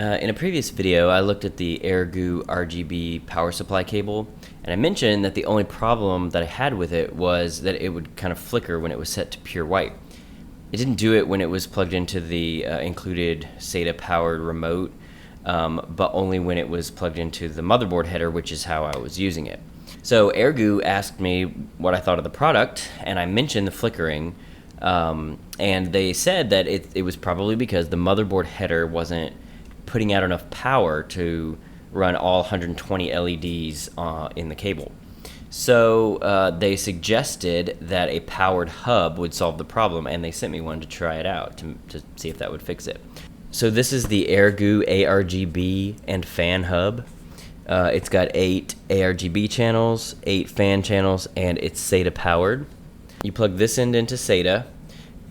In a previous video, I looked at the AirGoo RGB power supply cable, and I mentioned that the only problem that I had with it was that it would kind of flicker when it was set to pure white. It didn't do it when it was plugged into the included SATA-powered remote, but only when it was plugged into the motherboard header, which is how I was using it. So AirGoo asked me what I thought of the product, and I mentioned the flickering, and they said that it was probably because the motherboard header wasn't putting out enough power to run all 120 LEDs in the cable. So they suggested that a powered hub would solve the problem, and they sent me one to try it out to see if that would fix it. So this is the AirGoo aRGB and fan hub. It's got 8 aRGB channels, 8 fan channels, and it's SATA powered. You plug this end into SATA.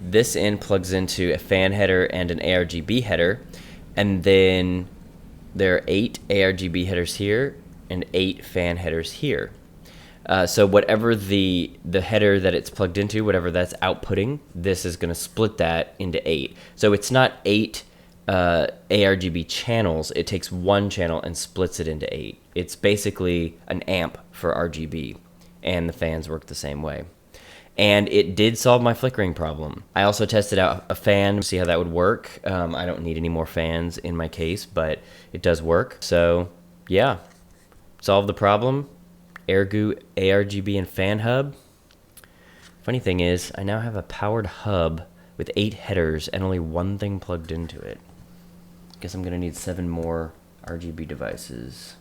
This end plugs into a fan header and an aRGB header. And then there are 8 aRGB headers here and 8 fan headers here. So whatever the header that it's plugged into, whatever that's outputting, this is going to split that into 8. So it's not 8 aRGB channels. It takes one channel and splits it into 8. It's basically an amp for RGB, and the fans work the same way. And it did solve my flickering problem. I also tested out a fan to see how that would work. I don't need any more fans in my case, but it does work. So yeah, solved the problem. AirGoo aRGB and fan hub. Funny thing is, I now have a powered hub with 8 headers and only one thing plugged into it. Guess I'm gonna need 7 more RGB devices.